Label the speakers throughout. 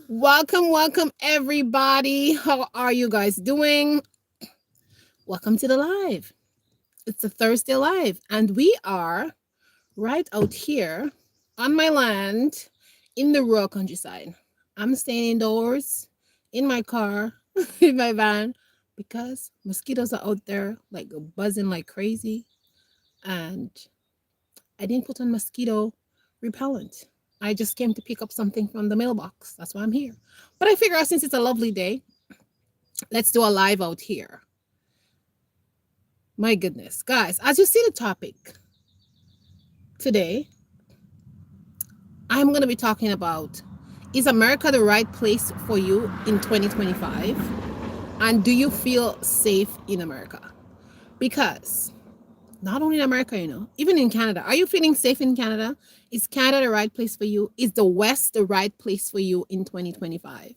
Speaker 1: Welcome, everybody. How are you guys doing? Welcome to the live. It's a Thursday live, and we are right out here on my land in the rural countryside. I'm staying indoors in my car, in my van, because mosquitoes are out there like buzzing like crazy, and I didn't put on mosquito repellent. I just came to pick up something from the mailbox. That's why I'm here. But I figure out since it's a lovely day, let's do a live out here. My goodness, guys, as you see the topic today, I'm going to be talking about, is America the right place for you in 2025? And do you feel safe in America? Because not only in America, even in Canada, are you feeling safe in Canada? Is Canada the right place for you? Is the West the right place for you in 2025?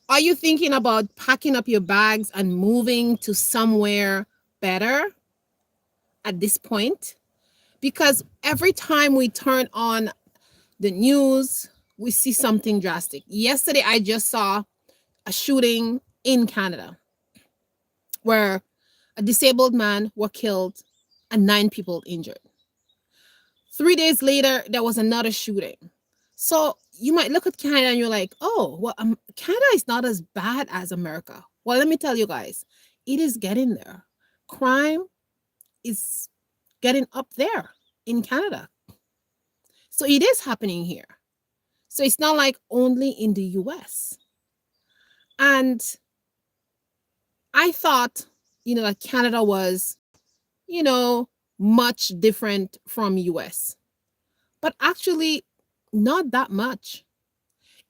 Speaker 1: Are you thinking about packing up your bags and moving to somewhere better at this point? Because every time we turn on the news, we see something drastic. Yesterday, I just saw a shooting in Canada where a disabled man was killed and 9 people injured. 3 days later, there was another shooting. So you might look at Canada and you're like, oh, well, Canada is not as bad as America. Well, let me tell you guys, it is getting there. Crime is getting up there in Canada. So it is happening here. So it's not like only in the US. And I thought, that Canada was, you know, much different from US. But actually, not that much.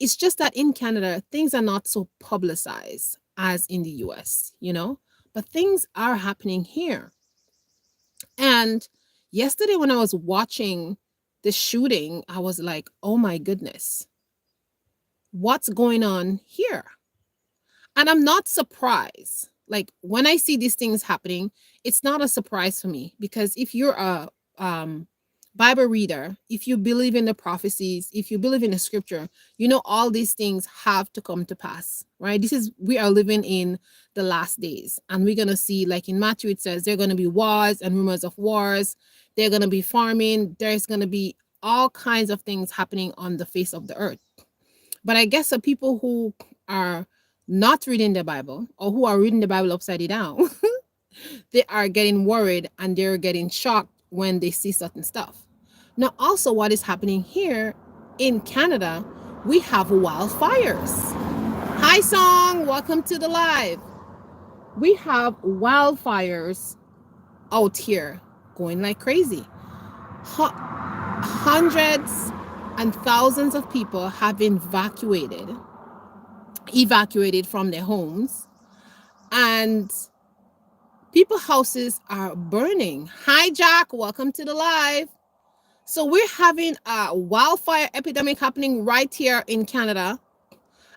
Speaker 1: It's just that in Canada, things are not so publicized as in the US. But things are happening here. And yesterday, when I was watching the shooting, I was like, oh my goodness, what's going on here? And I'm not surprised. Like when I see these things happening, it's not a surprise for me because if you're a Bible reader, if you believe in the prophecies, if you believe in the scripture, all these things have to come to pass, right? We are living in the last days, and we're going to see, like in Matthew, it says there are going to be wars and rumors of wars. They're going to be farming. There's going to be all kinds of things happening on the face of the earth. But I guess the people who are not reading the Bible or who are reading the Bible upside down, they are getting worried and they're getting shocked when they see certain stuff. Now, also what is happening here in Canada, we have wildfires. Hi, Song. Welcome to the live. We have wildfires out here going like crazy. Hundreds and thousands of people have been evacuated from their homes, and people's houses are burning. Hi, Jack. Welcome to the live. So we're having a wildfire epidemic happening right here in Canada,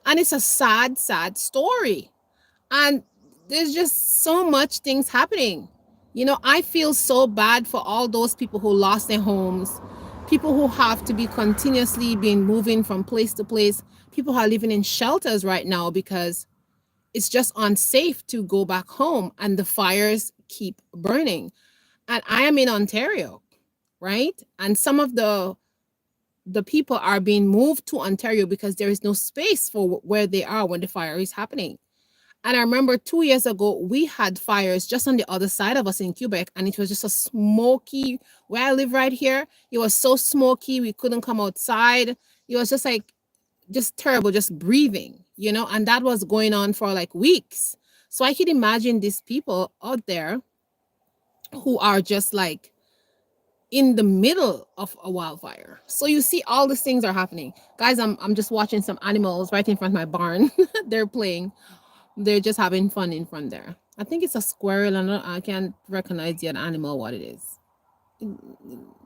Speaker 1: and it's a sad, sad story. And there's just so much things happening. I feel so bad for all those people who lost their homes, people who have to be continuously being moving from place to place, people who are living in shelters right now because it's just unsafe to go back home and the fires keep burning. And I am in Ontario, right? And some of the people are being moved to Ontario because there is no space for where they are when the fire is happening. And I remember 2 years ago, we had fires just on the other side of us in Quebec, and it was just a smoky, where I live right here, it was so smoky, we couldn't come outside. It was just like, just terrible, just breathing, and that was going on for like weeks. So I could imagine these people out there who are just like in the middle of a wildfire. So you see all these things are happening. Guys, I'm just watching some animals right in front of my barn. They're playing. They're just having fun in front there. I think it's a squirrel, and I can't recognize the animal what it is.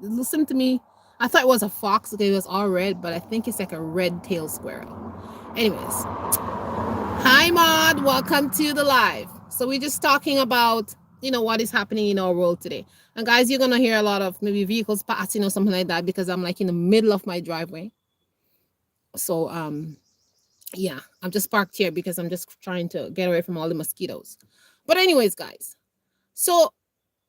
Speaker 1: Listen to me. I thought it was a fox because it was all red, but I think it's like a red-tailed squirrel. Anyways, hi Maud, welcome to the live. So we're just talking about what is happening in our world today. And guys, you're gonna hear a lot of maybe vehicles passing or something like that because I'm like in the middle of my driveway. So Yeah, I'm just parked here because I'm just trying to get away from all the mosquitoes. But anyways, guys, so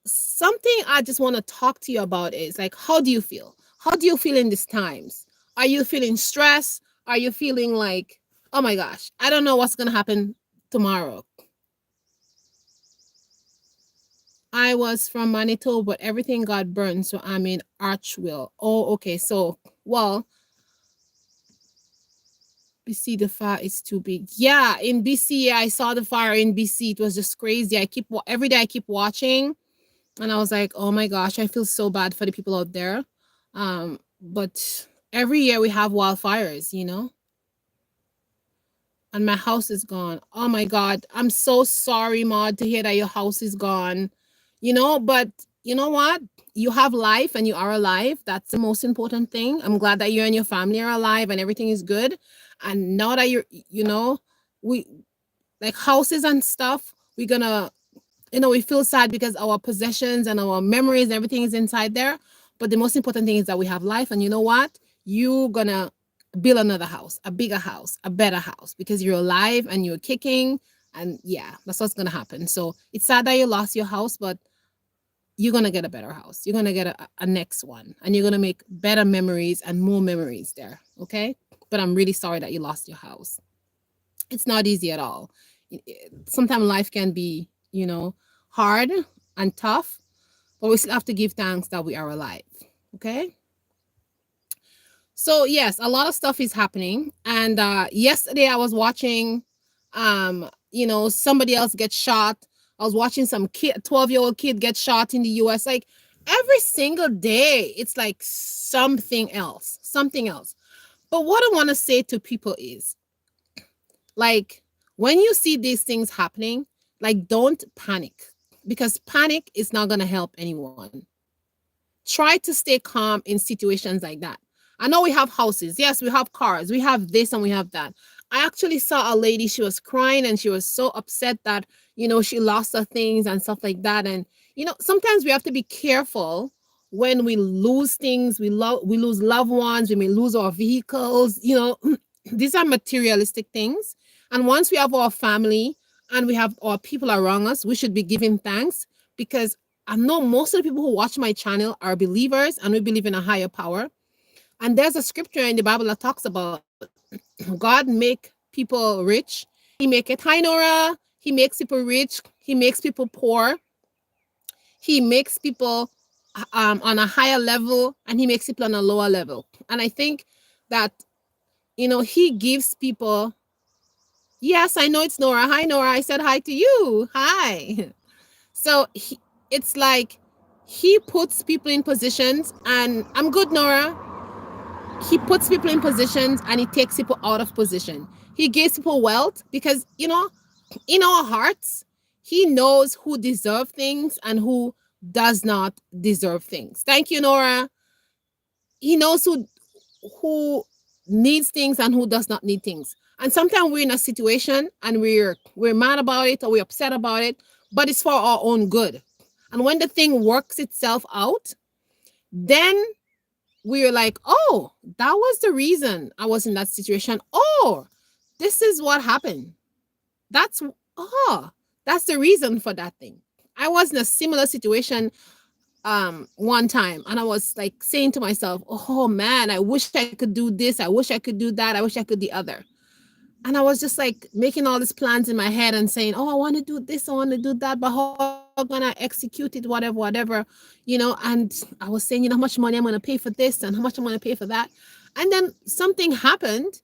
Speaker 1: something I just want to talk to you about is like, how do you feel? How do you feel in these times? Are you feeling stressed? Are you feeling like, oh my gosh, I don't know what's gonna happen tomorrow? I was from Manitoba, but everything got burned, so I'm in Archville. Oh, okay. So, well, BC, the fire is too big. Yeah, in BC, yeah, I saw the fire in BC. It was just crazy. Every day I keep watching, and I was like, oh my gosh, I feel so bad for the people out there. But every year we have wildfires, and my house is gone. Oh my God. I'm so sorry, Maud, to hear that your house is gone. But you know what? You have life and you are alive. That's the most important thing. I'm glad that you and your family are alive and everything is good. And now that we like houses and stuff, we're gonna, we feel sad because our possessions and our memories and everything is inside there. But the most important thing is that we have life. And you know what? You're gonna build another house, a bigger house, a better house because you're alive and you're kicking. And yeah, that's what's gonna happen. So it's sad that you lost your house, but you're gonna get a better house. You're gonna get a next one, and you're gonna make better memories and more memories there. Okay. But I'm really sorry that you lost your house. It's not easy at all. Sometimes life can be, hard and tough, but we still have to give thanks that we are alive. Okay. So yes, a lot of stuff is happening. And yesterday I was watching, somebody else get shot. I was watching some kid, 12-year-old kid get shot in the US. Like every single day, it's like something else, something else. But what I want to say to people is like, when you see these things happening, like, don't panic, because panic is not going to help anyone. Try to stay calm in situations like that. I know we have houses. Yes, we have cars. We have this and we have that. I actually saw a lady, she was crying and she was so upset that, she lost her things and stuff like that. And, sometimes we have to be careful when we lose things. We lose loved ones. We may lose our vehicles. These are materialistic things. And once we have our family and we have our people around us, we should be giving thanks, because I know most of the people who watch my channel are believers and we believe in a higher power. And there's a scripture in the Bible that talks about God make people rich. He make it, hi Nora. He makes people rich. He makes people poor. He makes people on a higher level and he makes people on a lower level. And I think that, he gives people, yes, I know it's Nora. Hi Nora. I said hi to you. Hi. So it's like he puts people in positions, and I'm good, Nora. He puts people in positions and he takes people out of position. He gives people wealth because, in our hearts, he knows who deserve things and who does not deserve things. Thank you, Nora. He knows who needs things and who does not need things. And sometimes we're in a situation and we're mad about it or we're upset about it, but it's for our own good. And when the thing works itself out, then we're like, oh, that was the reason I was in that situation. Oh, this is what happened. That's oh, that's the reason for that thing. I was in a similar situation one time, and I was like saying to myself, oh man, I wish I could do this, I wish I could do that, I wish I could the other. And I was just like making all these plans in my head and saying, oh, I want to do this, I want to do that, but how am I gonna execute it, whatever, and I was saying, how much money I'm gonna pay for this and how much I'm gonna pay for that. And then something happened,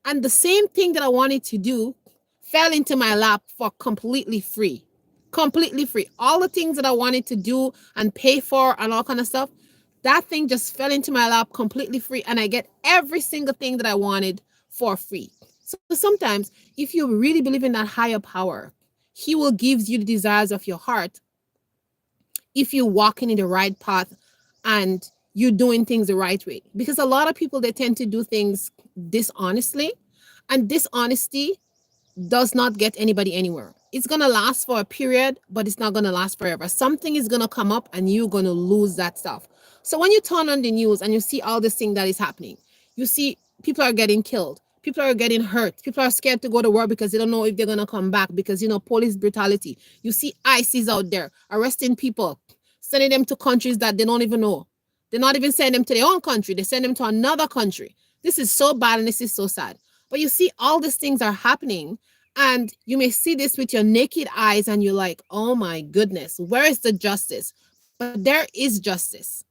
Speaker 1: and the same thing that I wanted to do fell into my lap for completely free. Completely free. All the things that I wanted to do and pay for and all kind of stuff, that thing just fell into my lap completely free, and I get every single thing that I wanted for free. So sometimes, if you really believe in that higher power, he will give you the desires of your heart if you're walking in the right path and you're doing things the right way. Because a lot of people, they tend to do things dishonestly, and dishonesty does not get anybody anywhere. It's going to last for a period, but it's not going to last forever. Something is going to come up and you're going to lose that stuff. So when you turn on the news and you see all this thing that is happening, you see people are getting killed, People are getting hurt. People are scared to go to work because they don't know if they're gonna come back because police brutality. You see ICs out there arresting people, sending them to countries that they don't even know. They're not even sending them to their own country. They send them to another country. This is so bad and this is so sad. But you see, all these things are happening, and you may see this with your naked eyes, and you're like, oh my goodness, where is the justice? But there is justice.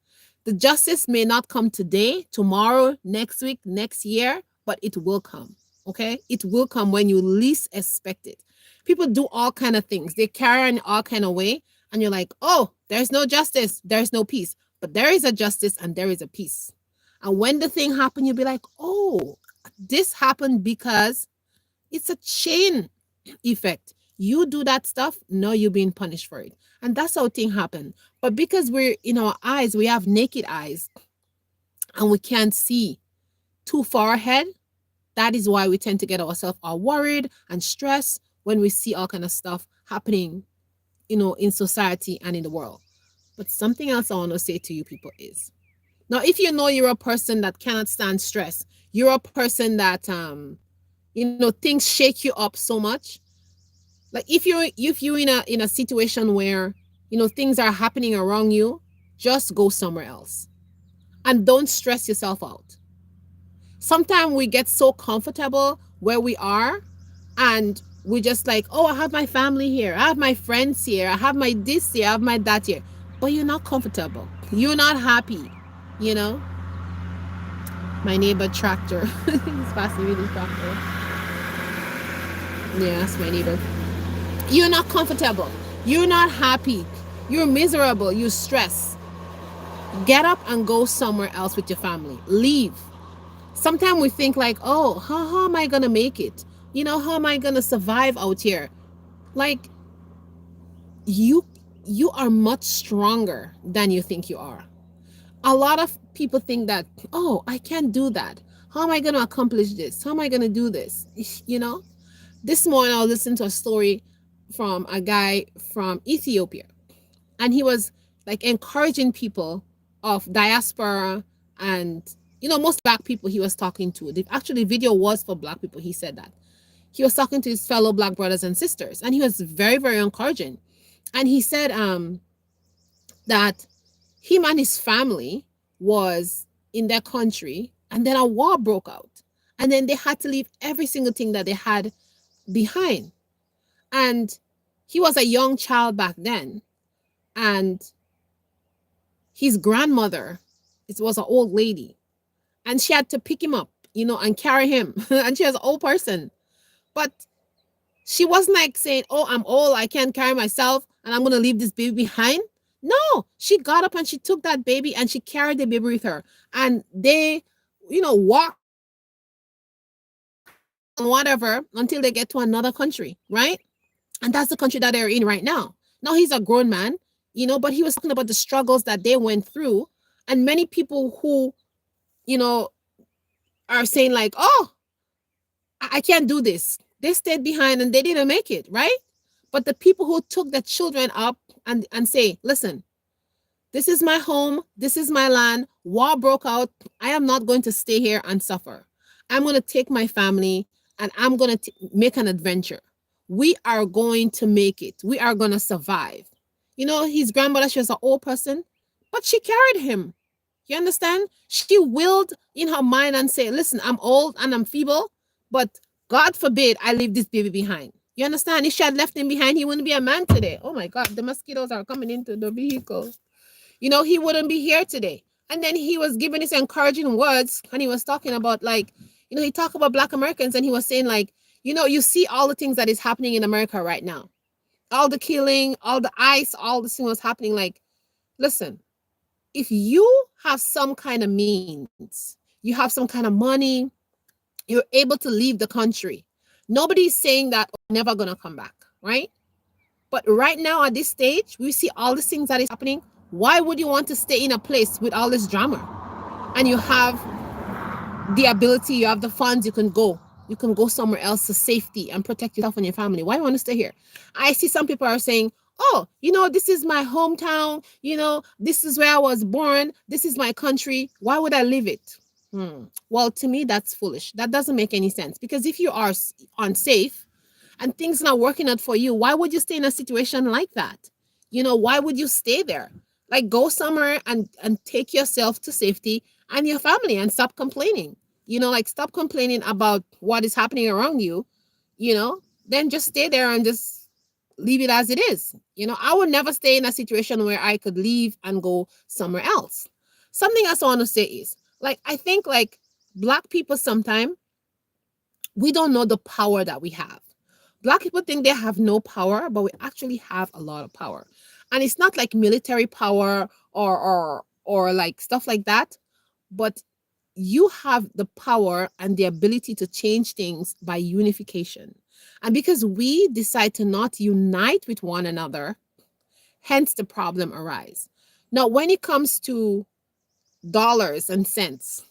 Speaker 1: The justice may not come today, tomorrow, next week, next year, but it will come. Okay? It will come when you least expect it. People do all kind of things. They carry in all kind of way, and you're like, oh, there's no justice, there's no peace. But there is a justice and there is a peace. And when the thing happened, you'll be like, oh, this happened because it's a chain effect. You do that stuff, now you're being punished for it. And that's how things happen. But because we're in our eyes, we have naked eyes and we can't see too far ahead, that is why we tend to get ourselves all worried and stressed when we see all kind of stuff happening, in society and in the world. But something else I want to say to you people is, now if you know you're a person that cannot stand stress, you're a person that things shake you up so much. Like if you're in a situation where things are happening around you, just go somewhere else and don't stress yourself out. Sometimes we get so comfortable where we are, and we just like, oh, I have my family here, I have my friends here, I have my this here, I have my that here. But you're not comfortable, you're not happy. you know my neighbor tractor he's passing me the tractor. Yeah, that's my neighbor. You're not comfortable, you're not happy, you're miserable, you're stressed. Get up and go somewhere else with your family. Leave. Sometimes we think like, oh, how am I gonna make it? How am I gonna survive out here? Like, you are much stronger than you think you are. A lot of people think that, oh, I can't do that. How am I gonna accomplish this? How am I gonna do this? This morning I was listening to a story from a guy from Ethiopia, and he was like encouraging people of diaspora and most black people he was talking to. Actually, video was for black people. He said that he was talking to his fellow black brothers and sisters, and he was very, very encouraging. And he said that him and his family was in their country, and then a war broke out, and then they had to leave every single thing that they had behind. And he was a young child back then, and his grandmother, it was an old lady, and she had to pick him up, and carry him. And she was an old person, but she wasn't like saying, oh, I'm old, I can't carry myself, and I'm going to leave this baby behind. No, she got up and she took that baby and she carried the baby with her. And they, walked on whatever until they get to another country, right? And that's the country that they're in right now. Now he's a grown man, but he was talking about the struggles that they went through. And many people who, are saying like, oh, I can't do this. They stayed behind and they didn't make it, right? But the people who took the children up and say, listen, this is my home, this is my land, war broke out, I am not going to stay here and suffer. I'm going to take my family and I'm going to make an adventure. We are going to make it. We are going to survive. His grandmother, she was an old person, but she carried him. You understand? She willed in her mind and say, listen, I'm old and I'm feeble, but God forbid I leave this baby behind. You understand? If she had left him behind, he wouldn't be a man today. Oh my God, the mosquitoes are coming into the vehicle. He wouldn't be here today. And then he was giving his encouraging words, and he was talking about like, he talked about Black Americans, and he was saying like, you see all the things that is happening in America right now. All the killing, all the ICE, all the things was happening. Like, listen, if you have some kind of means, you have some kind of money, you're able to leave the country. Nobody's saying that we're never going to come back, right? But right now at this stage, we see all the things that is happening. Why would you want to stay in a place with all this drama? And you have the ability, you have the funds, you can go somewhere else to safety and protect yourself and your family. Why do you want to stay here? I see some people are saying, oh, this is my hometown, this is where I was born, this is my country. Why would I leave it? Well, to me, that's foolish. That doesn't make any sense because if you are unsafe and things not working out for you, why would you stay in a situation like that? Why would you stay there? Like go somewhere and take yourself to safety and your family and stop complaining. Like stop complaining about what is happening around you, then just stay there and just leave it as it is. I would never stay in a situation where I could leave and go somewhere else. Something else I want to say is like I think like black people sometimes we don't know the power that we have. Black people think they have no power, but we actually have a lot of power. And it's not like military power or like stuff like that, but you have the power and the ability to change things by unification. And because we decide to not unite with one another, hence the problem arise. Now, when it comes to dollars and cents,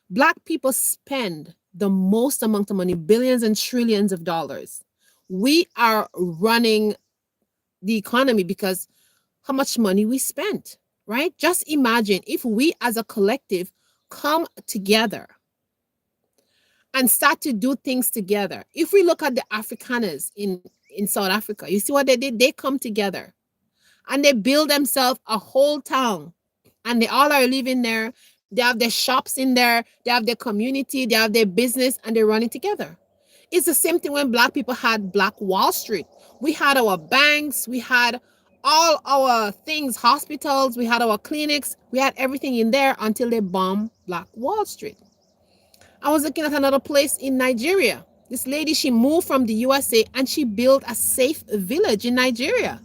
Speaker 1: Black people spend the most amount of money, billions and trillions of dollars. We are running the economy because how much money we spent, right? Just imagine if we as a collective come together and start to do things together. If we look at the Afrikaners in South Africa, you see what they did? They come together and they build themselves a whole town and they all are living there. They have their shops in there, they have their community, they have their business, and they're running together. It's the same thing when Black people had Black Wall Street. We had our banks, we had all our things, hospitals, we had our clinics, we had everything in there until they bombed Black Wall Street. I was looking at another place in Nigeria. This lady, she moved from the USA and she built a safe village in Nigeria,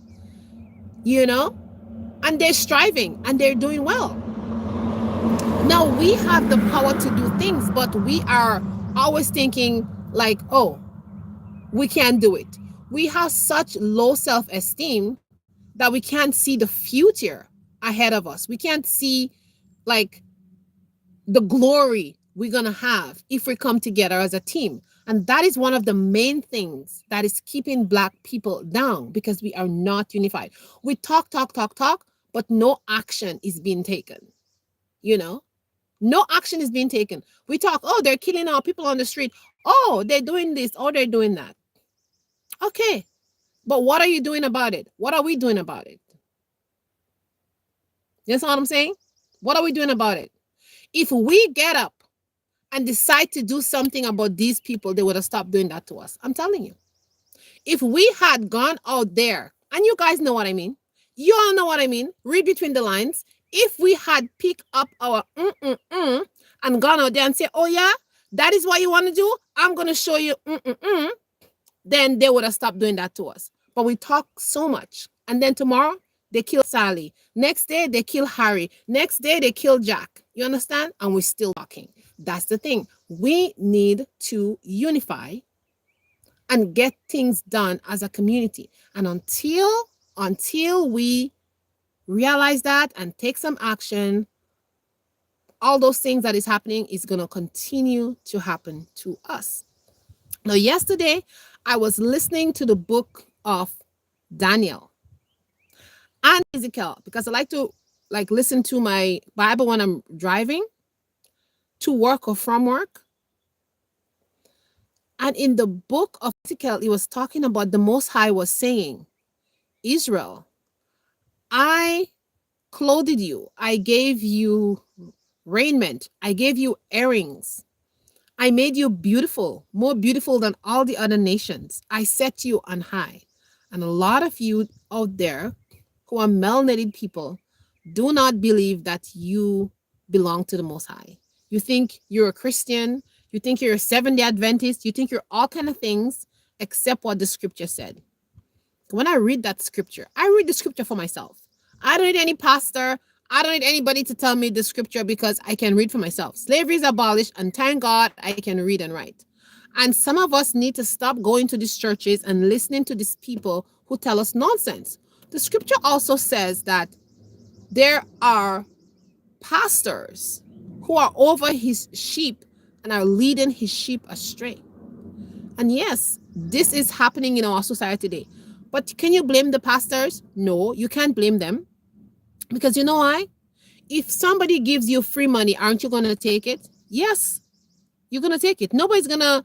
Speaker 1: and they're striving and they're doing well. Now we have the power to do things, but we are always thinking like, oh, we can't do it. We have such low self-esteem that we can't see the future ahead of us. We can't see like the glory we're going to have if we come together as a team. And that is one of the main things that is keeping Black people down because we are not unified. We talk, but no action is being taken. No action is being taken. We talk, oh, they're killing our people on the street. Oh, they're doing this. Oh, they're doing that. Okay. But what are you doing about it? What are we doing about it? You know what I'm saying? What are we doing about it? If we get up and decide to do something about these people, they would have stopped doing that to us. I'm telling you. If we had gone out there, and you guys know what I mean. You all know what I mean. Read between the lines. If we had picked up our and gone out there and say, oh yeah, that is what you want to do, I'm going to show you then they would have stopped doing that to us. But we talk so much. And then tomorrow, they kill Sally. Next day, they kill Harry. Next day, they kill Jack. You understand? And we're still talking. That's the thing. We need to unify and get things done as a community. And until we realize that and take some action, all those things that is happening is going to continue to happen to us. Now, yesterday, I was listening to the book of Daniel and Ezekiel because I like to listen to my Bible when I'm driving to work or from work. And in the book of Ezekiel, it was talking about the Most High was saying, Israel, I clothed you. I gave you raiment. I gave you earrings. I made you beautiful, more beautiful than all the other nations. I set you on high. And a lot of you out there who are melanated people do not believe that you belong to the Most High. You think you're a Christian. You think you're a Seventh-day Adventist. You think you're all kind of things except what the scripture said. When I read that scripture, I read the scripture for myself. I don't need any pastor. I don't need anybody to tell me the scripture because I can read for myself. Slavery is abolished, and thank God I can read and write. And some of us need to stop going to these churches and listening to these people who tell us nonsense. The scripture also says that there are pastors who are over his sheep and are leading his sheep astray. And yes, this is happening in our society today. But can you blame the pastors? No, you can't blame them. Because you know why? If somebody gives you free money, aren't you gonna take it? Yes, you're gonna take it. Nobody's gonna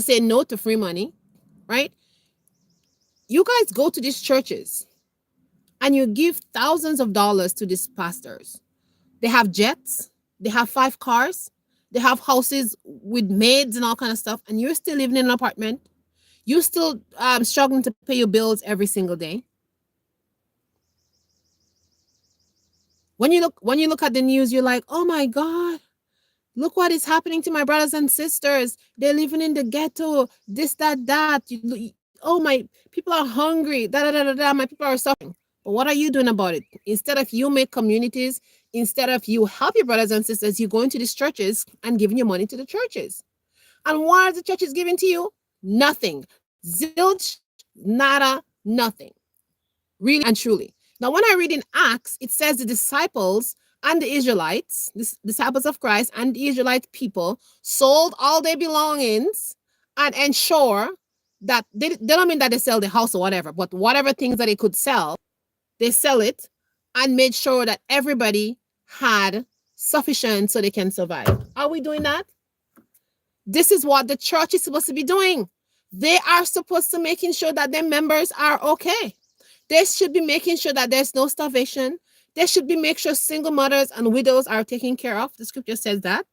Speaker 1: say no to free money, right? You guys go to these churches and you give thousands of dollars to these pastors. They have jets, they have 5 cars, they have houses with maids and all kind of stuff, and you're still living in an apartment. You're still struggling to pay your bills every single day. When you look at the news, you're like, oh my God, look what is happening to my brothers and sisters. They're living in the ghetto, this, that, that. Oh, my people are hungry, da, da, da, da, da. My people are suffering. But what are you doing about it? Instead of you make communities, instead of you help your brothers and sisters, you go into these churches and giving your money to the churches. And what are the churches giving to you? Nothing. Zilch, nada, nothing. Really and truly. Now, when I read in Acts, it says the disciples and the Israelites, the disciples of Christ and the Israelite people sold all their belongings and ensure that they don't mean that they sell the house or whatever, but whatever things that they could sell, they sell it and made sure that everybody had sufficient so they can survive. Are we doing that? This is what the church is supposed to be doing. They are supposed to making sure that their members are okay. They should be making sure that there's no starvation. They should be make sure single mothers and widows are taken care of. The scripture says that.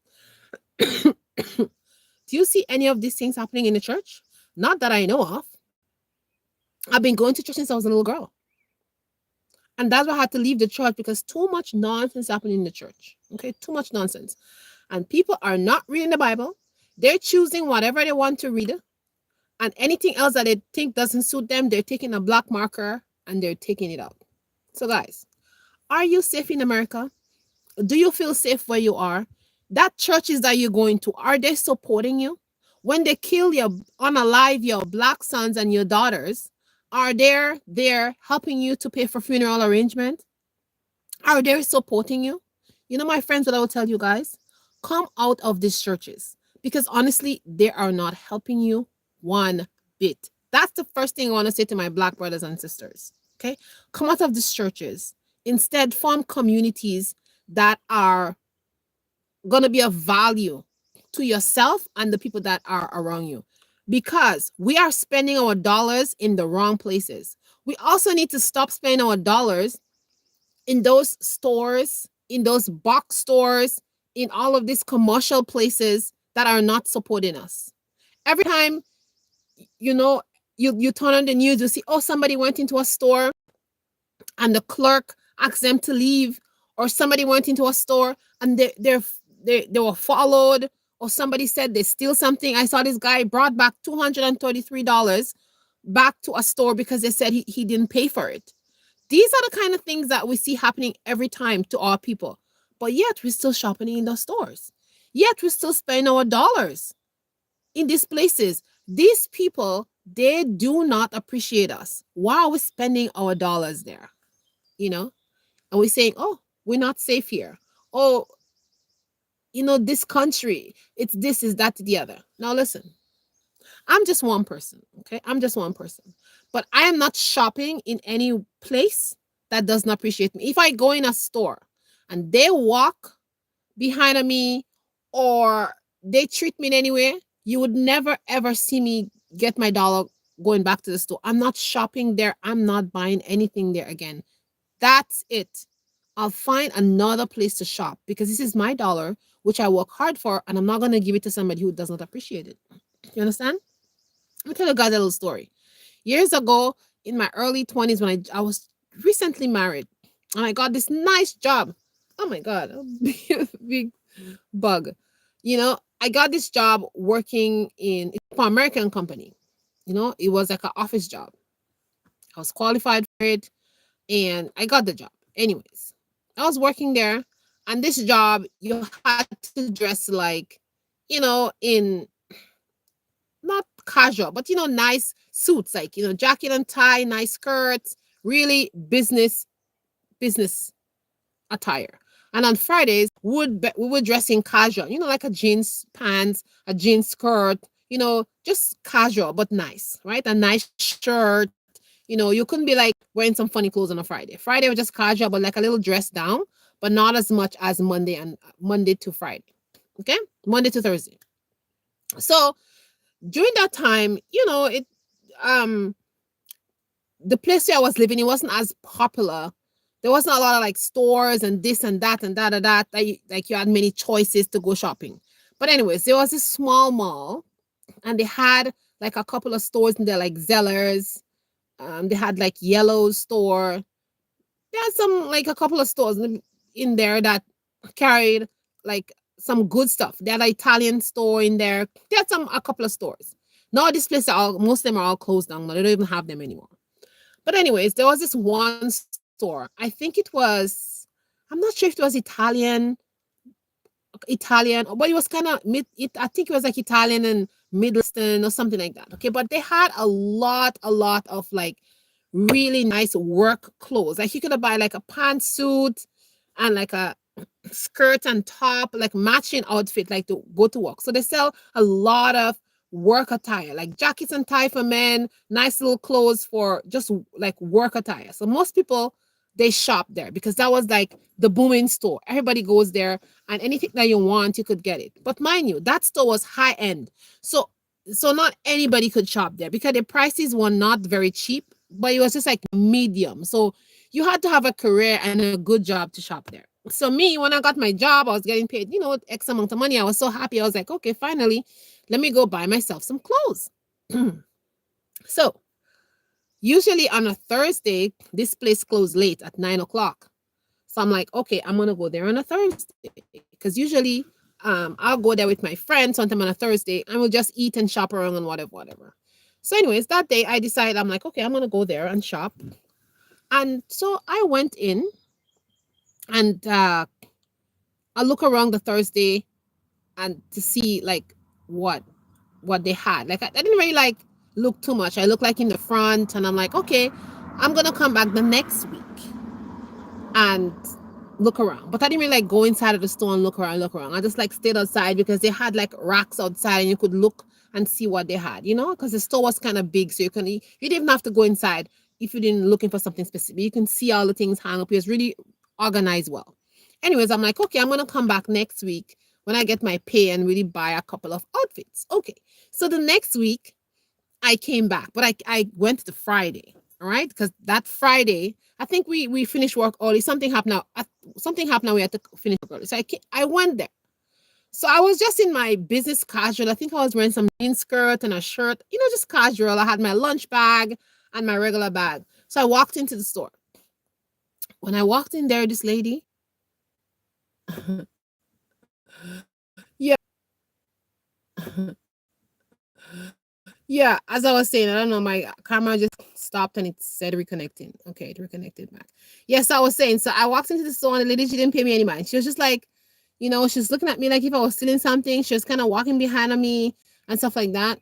Speaker 1: Do you see any of these things happening in the church? Not that I know of. I've been going to church since I was a little girl. And that's why I had to leave the church, because too much nonsense happening in the church. Okay, too much nonsense. And people are not reading the Bible. They're choosing whatever they want to read. And anything else that they think doesn't suit them, they're taking a black marker and they're taking it out. So guys, are you safe in America? Do you feel safe where you are? That churches that you're going to, are they supporting you? When they kill your, unalive your black sons and your daughters, are they there helping you to pay for funeral arrangement? Are they supporting you? You know, my friends, what I will tell you guys, come out of these churches, because honestly, they are not helping you one bit. That's the first thing I want to say to my black brothers and sisters. Okay, come out of these churches. Instead, form communities that are going to be of value to yourself and the people that are around you, because we are spending our dollars in the wrong places. We also need to stop spending our dollars in those stores, in those box stores, in all of these commercial places that are not supporting us. Every time, you know, you turn on the news, you see, oh, somebody went into a store and the clerk asked them to leave, or somebody went into a store and they were followed, or somebody said they steal something. I saw this guy brought back $233 back to a store because they said he didn't pay for it. These are the kind of things that we see happening every time to our people. But yet we're still shopping in those stores. Yet we're still spending our dollars in these places. These people, they do not appreciate us. Why are we spending our dollars there? You know? And we're saying, oh, we're not safe here. Oh, you know, this country, it's this, is that, the other. Now listen, I'm just one person, okay? I'm just one person. But I am not shopping in any place that does not appreciate me. If I go in a store and they walk behind me or they treat me in any way, you would never ever see me get my dollar going back to the store. I'm not shopping there. I'm not buying anything there again. That's it. I'll find another place to shop because this is my dollar, which I work hard for, and I'm not going to give it to somebody who does not appreciate it. You understand? Let me tell you guys a little story. Years ago, in my early 20s, when I was recently married, and I got this nice job. Oh my God, a big bug. You know, I got this job working in an American company. You know, it was like an office job. I was qualified for it, and I got the job. Anyways, I was working there, and this job, you had to dress like, you know, in not casual, but you know, nice suits, like, you know, jacket and tie, nice skirts, really business attire. And on Fridays, we would dress in casual, you know, like a jeans pants, a jeans skirt, you know, just casual but nice, right? A nice shirt, You couldn't be like wearing some funny clothes on a Friday. Friday was just casual, but like a little dress down, but not as much as Monday to Friday. Okay, Monday to Thursday. So during that time, um the place where I was living, it wasn't as popular. There wasn't a lot of like stores and this and that and that like you had many choices to go shopping. But anyways, there was this small mall and they had like a couple of stores in there, like Zellers. They had like Yellow store. They had some like a couple of stores in there that carried like some good stuff. They had an Italian store in there. They had a couple of stores. Now this place most of them are all closed down. They don't even have them anymore. But anyways, there was this one store. I think it was, I'm not sure if it was Italian, but it was kind of I think it was like Italian and Middle Eastern or something like that. Okay, but they had a lot of like really nice work clothes. Like you could buy like a pantsuit and like a skirt and top, like matching outfit, like to go to work. So they sell a lot of work attire, like jackets and tie for men, nice little clothes for just like work attire. So most people they shop there because that was like the booming store. Everybody goes there and anything that you want, you could get it. But mind you, that store was high end. So not anybody could shop there because the prices were not very cheap, but it was just like medium. So you had to have a career and a good job to shop there. So me, when I got my job, I was getting paid, X amount of money. I was so happy. I was like, okay, finally, let me go buy myself some clothes. So usually on a Thursday, this place closed late at 9 o'clock. So I'm like, okay, I'm gonna go there on a Thursday because usually I'll go there with my friends sometime on a Thursday and we'll just eat and shop around and whatever. So, anyways, that day I decided I'm like, okay, I'm gonna go there and shop. And so I went in and I look around the Thursday and to see like what they had. Like I didn't really like look too much. I looked like in the front and I'm like, okay, I'm gonna come back the next week and look around. But I didn't really like go inside of the store and look around. I just like stayed outside because they had like racks outside and you could look and see what they had, because the store was kind of big. So you didn't even have to go inside if you didn't looking for something specific. You can see all the things hang up. It was really organized well. Anyways, I'm like, okay, I'm gonna come back next week when I get my pay and really buy a couple of outfits. Okay. So the next week I came back, but I went to Friday. All right. Because that Friday, I think we finished work early. Something happened now. We had to finish work early. So I went there. So I was just in my business casual. I think I was wearing some jean skirt and a shirt, just casual. I had my lunch bag and my regular bag. So I walked into the store. When I walked in there, this lady, yeah, yeah, as I was saying, I don't know, my camera just stopped and it said reconnecting. Okay, it reconnected back. Yes, I was saying, so I walked into the store and the lady, she didn't pay me any mind. She was just like, she's looking at me like if I was stealing something. She was kind of walking behind me and stuff like that.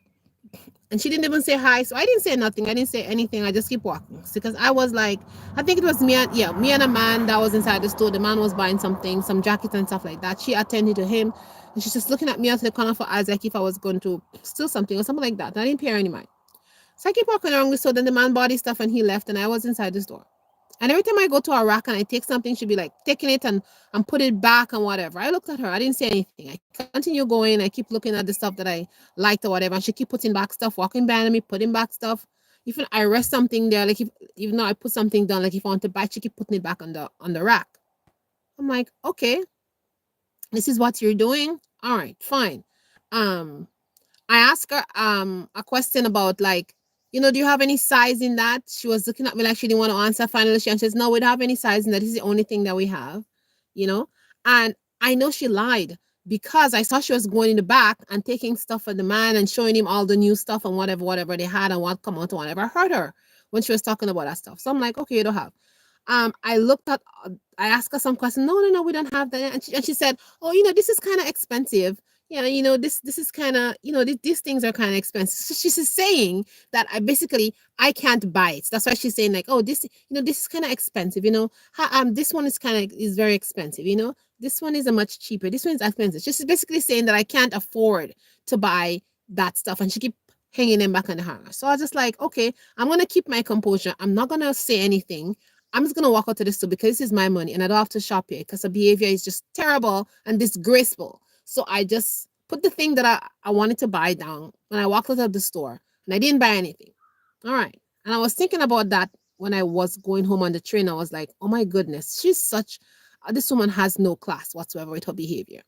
Speaker 1: And she didn't even say hi. So I didn't say nothing. I didn't say anything. I just keep walking. Because I was like, I think it was me and a man that was inside the store. The man was buying something, some jackets and stuff like that. She attended to him. And she's just looking at me out of the corner of her eyes like if I was going to steal something or something like that. I didn't pay her any mind. So I keep walking around the store. Then the man bought his stuff and he left and I was inside the store. And every time I go to a rack and I take something, she'd be like taking it and put it back and whatever. I looked at her. I didn't say anything. I continue going. I keep looking at the stuff that I liked or whatever. And she keep putting back stuff, walking behind me, putting back stuff. Even I rest something there, like even though I put something down, like if I want to buy, she keep putting it back on the rack. I'm like, okay, this is what you're doing. All right, fine. Um, I asked her a question about like, do you have any size in that? She was looking at me like she didn't want to answer. Finally, she says, no, we don't have any size in that. This is the only thing that we have, And I know she lied because I saw she was going in the back and taking stuff for the man and showing him all the new stuff and whatever they had and what come out and whatever. I heard her when she was talking about that stuff. So I'm like, okay, you don't have. I asked her some question. No, we don't have that. And she said, oh, this is kind of expensive. Yeah, this is kind of, these things are kind of expensive. So she's saying that I can't buy it. That's why she's saying like, oh, this is kind of expensive. This one is very expensive. This one is a much cheaper. This one is expensive. She's basically saying that I can't afford to buy that stuff, and she keep hanging them back on the hanger. So I was just like, okay, I'm gonna keep my composure. I'm not gonna say anything. I'm just gonna walk out to the store because this is my money and I don't have to shop here because the behavior is just terrible and disgraceful. So I just put the thing that I wanted to buy down when I walked out of the store and I didn't buy anything. All right. And I was thinking about that when I was going home on the train. I was like, oh my goodness, this woman has no class whatsoever with her behavior.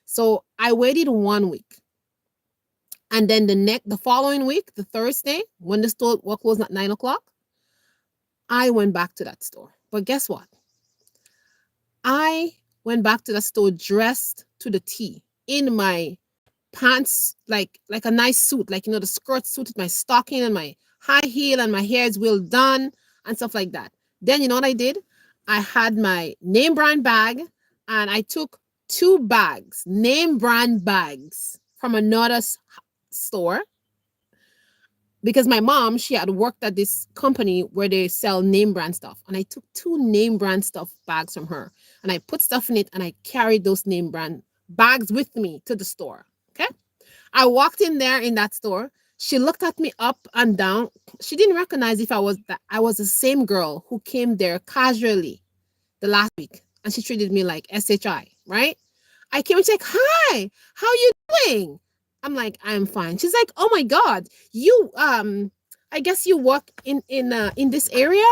Speaker 1: So I waited 1 week. And then the following week, the Thursday, when the store was closed at 9 o'clock, I went back to that store. But guess what? I went back to the store dressed to the T in my pants, like a nice suit, like the skirt suited my stocking and my high heel, and my hair is well done and stuff like that. Then you know what I did? I had my name brand bag and I took 2 bags, name brand bags from another store, because my mom, she had worked at this company where they sell name brand stuff, and I took 2 name brand stuff bags from her and I put stuff in it and I carried those name brand bags with me to the store. Okay, I walked in there in that store. She looked at me up and down. She didn't recognize if I was the same girl who came there casually the last week, and she treated me like SHI, right? I came and she's like, hi, how you doing? I'm like, I'm fine. She's like, oh my God, you I guess you work in this area?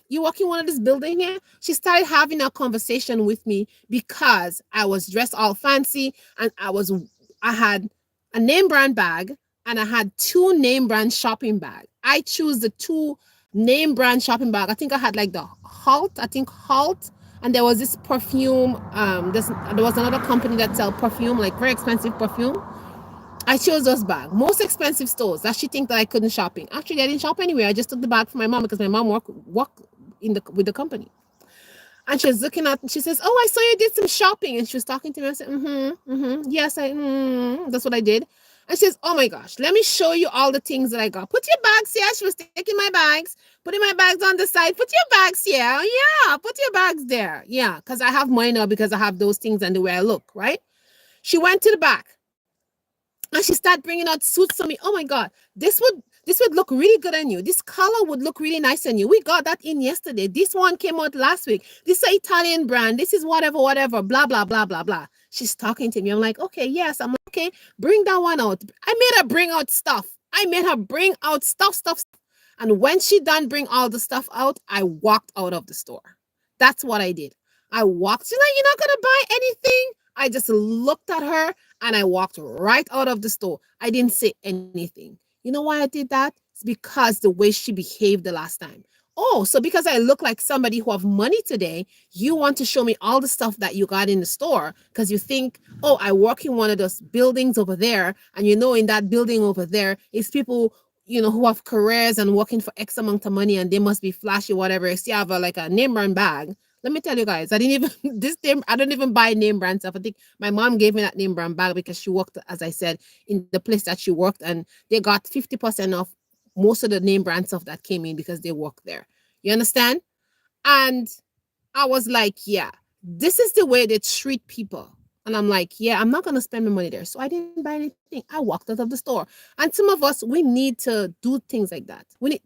Speaker 1: You work in one of this building here? She started having a conversation with me because I was dressed all fancy and I had a name brand bag and I had 2 name brand shopping bags. I choose the 2 name brand shopping bag. I think I had like the Halt, and there was this perfume. There was another company that sell perfume, like very expensive perfume. I chose those bags. Most expensive stores that she think that I couldn't shop in. Actually, I didn't shop anywhere. I just took the bag for my mom because my mom work with the company. And she was looking at, she says, oh, I saw you did some shopping. And she was talking to me. I said, yes, that's what I did. And she says, oh my gosh, let me show you all the things that I got. Put your bags here. She was taking my bags, putting my bags on the side. Put your bags here. Yeah, put your bags there. Yeah, because I have money now because I have those things and the way I look, right? She went to the back and she started bringing out suits on me. Oh my God, this would look really good on you. This color would look really nice on you. We got that in yesterday. This one came out last week. This is an Italian brand. This is whatever, blah, blah, blah, blah, blah. She's talking to me. I'm like, okay, yes. I'm like, okay, bring that one out. I made her bring out stuff. Stuff. And when she done bring all the stuff out, I walked out of the store. That's what I did. I walked. She's like, you're not going to buy anything? I just looked at her and I walked right out of the store. I didn't say anything. You know why I did that? It's because the way she behaved the last time. Oh, so because I look like somebody who have money today, you want to show me all the stuff that you got in the store because you think, oh, I work in one of those buildings over there. And in that building over there is people, who have careers and working for X amount of money and they must be flashy, whatever. See, I have like a name brand bag. Let me tell you guys, I don't even buy name brand stuff. I think my mom gave me that name brand bag because she worked, as I said, in the place that she worked, and they got 50% off most of the name brand stuff that came in because they worked there. You understand? And I was like, yeah, this is the way they treat people. And I'm like, yeah, I'm not going to spend my money there. So I didn't buy anything. I walked out of the store. And some of us, we need to do things like that.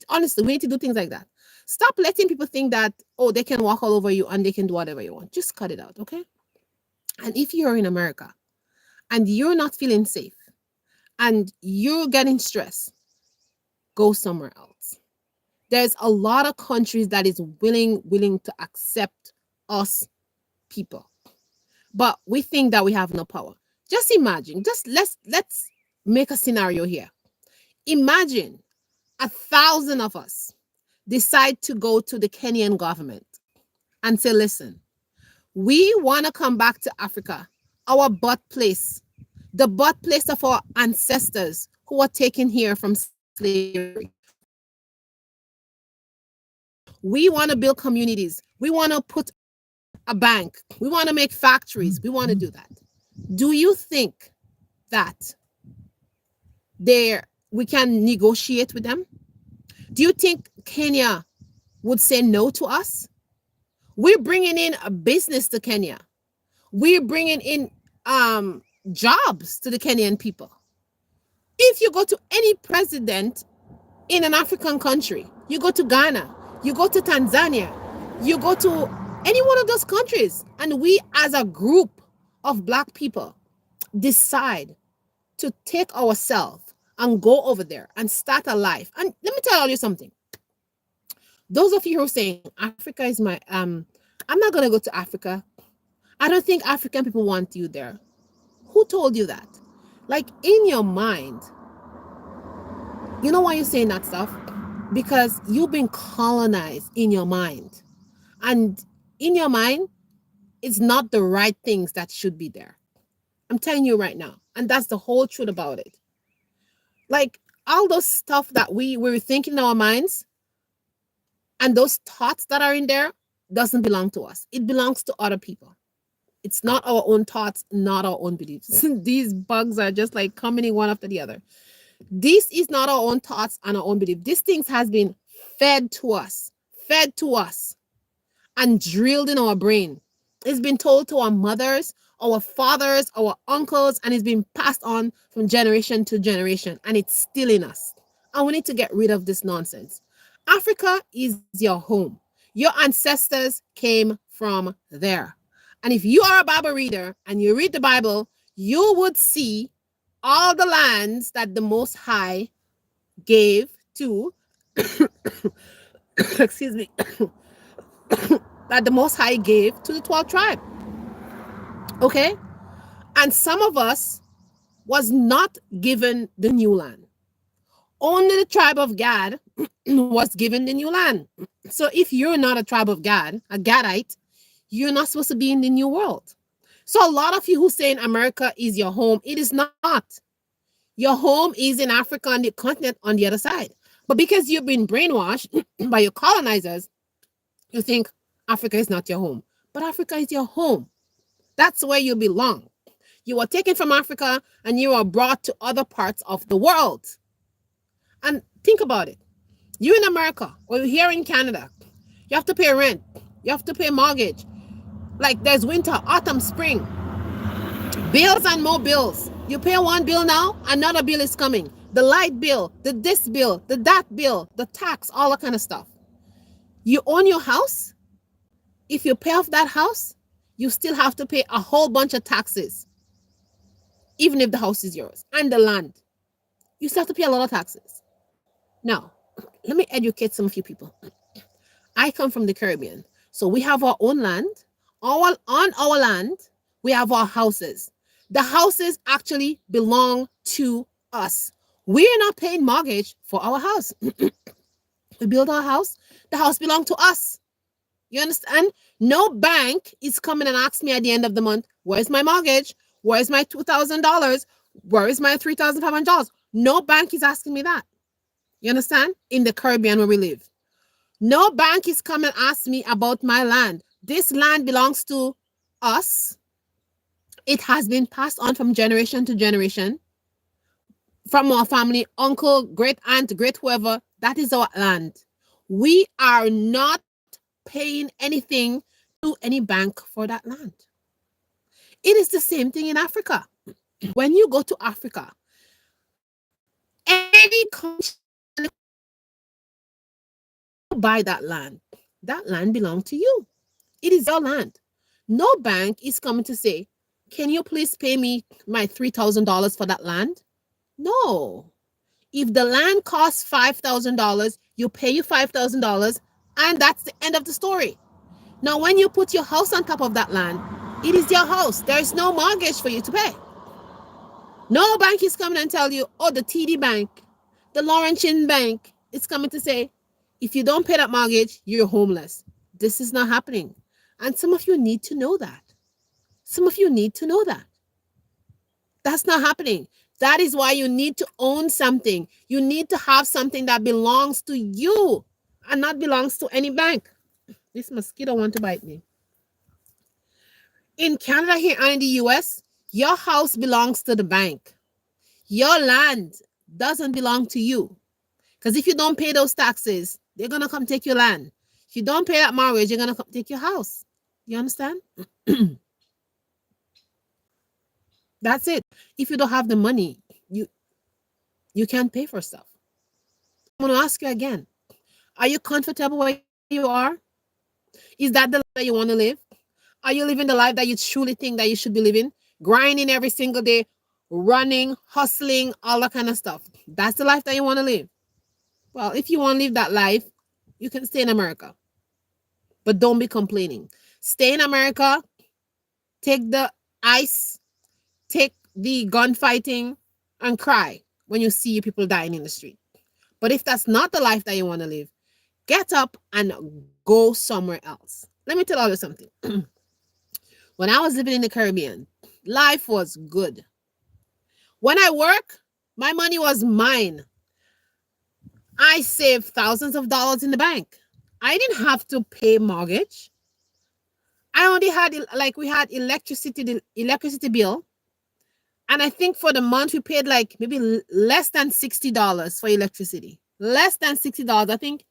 Speaker 1: Honestly, we need to do things like that. Stop letting people think that, oh, they can walk all over you and they can do whatever you want. Just cut it out, okay? And if you're in America and you're not feeling safe and you're getting stressed, go somewhere else. There's a lot of countries that is willing to accept us people. But we think that we have no power. Just imagine, let's make a scenario here. Imagine 1,000 of us decide to go to the Kenyan government and say, listen, we want to come back to Africa, our birthplace, the birthplace of our ancestors who were taken here from slavery. We want to build communities. We want to put a bank. We want to make factories. We want to do that. Do you think that we can negotiate with them? Do you think Kenya would say no to us? We're bringing in a business to Kenya. We're bringing in jobs to the Kenyan people. If you go to any president in an African country, you go to Ghana, you go to Tanzania, you go to any one of those countries, and we as a group of Black people decide to take ourselves and go over there and start a life. And let me tell you something. Those of you who are saying Africa is my I'm not gonna go to Africa. I don't think African people want you there. Who told you that? Like, in your mind, you know why you're saying that stuff? Because you've been colonized in your mind. And in your mind, it's not the right things that should be there. I'm telling you right now. And that's the whole truth about it. Like, all those stuff that we were thinking in our minds and those thoughts that are in there doesn't belong to us. It belongs to other people. It's not our own thoughts, not our own beliefs. These bugs are just like coming in one after the other. This is not our own thoughts and our own belief. These things has been fed to us and drilled in our brain. It's been told to our mothers, our fathers, our uncles, and it's been passed on from generation to generation, and it's still in us. And we need to get rid of this nonsense. Africa is your home. Your ancestors came from there. And if you are a Bible reader and you read the Bible, you would see all the lands that the Most High gave to, excuse me, that the Most High gave to the 12 tribe. Okay? And some of us was not given the new land. Only the tribe of Gad was given the new land. So if you're not a tribe of Gad, a Gadite, you're not supposed to be in the new world. So a lot of you who saying America is your home, it is not. Your home is in Africa on the continent on the other side. But because you've been brainwashed by your colonizers, you think Africa is not your home. But Africa is your home. That's where you belong. You were taken from Africa and you are brought to other parts of the world. And think about it. You're in America or you're here in Canada. You have to pay rent. You have to pay mortgage. Like, there's winter, autumn, spring. Bills and more bills. You pay one bill now, another bill is coming. The light bill, the this bill, the that bill, the tax, all that kind of stuff. You own your house. If you pay off that house, you still have to pay a whole bunch of taxes, even if the house is yours, and the land. You still have to pay a lot of taxes. Now, let me educate some of you people. I come from the Caribbean, so we have our own land. On our land, we have our houses. The houses actually belong to us. We're not paying mortgage for our house. We build our house. The house belongs to us. You understand? No bank is coming and asking me at the end of the month, where's my mortgage? Where's my $2,000? Where is my $3,500? No bank is asking me that. You understand? In the Caribbean where we live. No bank is coming and asking me about my land. This land belongs to us. It has been passed on from generation to generation. From our family, uncle, great aunt, great whoever. That is our land. We are not paying anything to any bank for that land. It is the same thing in Africa. When you go to Africa, any country buy that land belongs to you. It is your land. No bank is coming to say, can you please pay me my $3,000 for that land? No. If the land costs $5,000, you pay you $5,000, and that's the end of the story. Now, when you put your house on top of that land, it is your house. There is no mortgage for you to pay. No bank is coming and tell you, oh, the TD Bank, the Laurentian Bank is coming to say, if you don't pay that mortgage, you're homeless. This is not happening. And some of you need to know that. Some of you need to know that. That's not happening. That is why you need to own something. You need to have something that belongs to you and not belongs to any bank. This mosquito want to bite me. In Canada here and in the US, your house belongs to the bank. Your land doesn't belong to you. Because if you don't pay those taxes, they're going to come take your land. If you don't pay that mortgage, they're going to come take your house. You understand? That's it. If you don't have the money, You can't pay for stuff. I'm going to ask you again. Are you comfortable where you are? Is that the life that you want to live? Are you living the life that you truly think that you should be living? Grinding every single day, running, hustling, all that kind of stuff. That's the life that you want to live. Well, if you want to live that life, you can stay in America. But don't be complaining. Stay in America, take the ice, take the gunfighting, and cry when you see people dying in the street. But if that's not the life that you want to live, get up and go somewhere else. Let me tell you something. When I was living in the Caribbean, life was good. When I work, my money was mine. I saved thousands of dollars in the bank. I didn't have to pay mortgage. I only had like we had electricity bill, and I think for the month we paid like maybe less than $60 for electricity. Less than $60. I think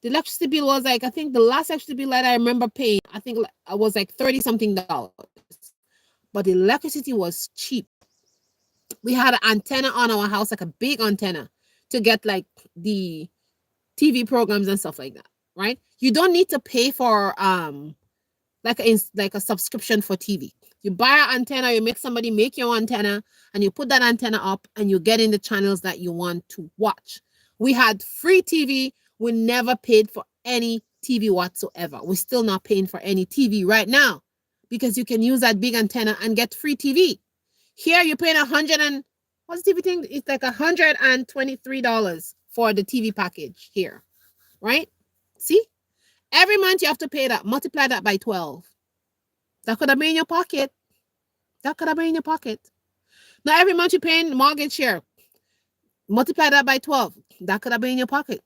Speaker 1: the electricity bill was like, I think the last electricity bill that I remember paying, I think I was like 30 something dollars. But the electricity was cheap. We had an antenna on our house, like a big antenna, to get like the TV programs and stuff like that, right? You don't need to pay for like a subscription for TV. You buy an antenna, you make somebody make your antenna, and you put that antenna up, and you get in the channels that you want to watch. We had free TV. We never paid for any TV whatsoever. We're still not paying for any TV right now because you can use that big antenna and get free TV. Here you're paying what's the TV thing? It's like $123 for the TV package here, right? See? Every month you have to pay that. Multiply that by 12. That could have been in your pocket. That could have been in your pocket. Now every month you're paying mortgage here. Multiply that by 12. That could have been in your pocket.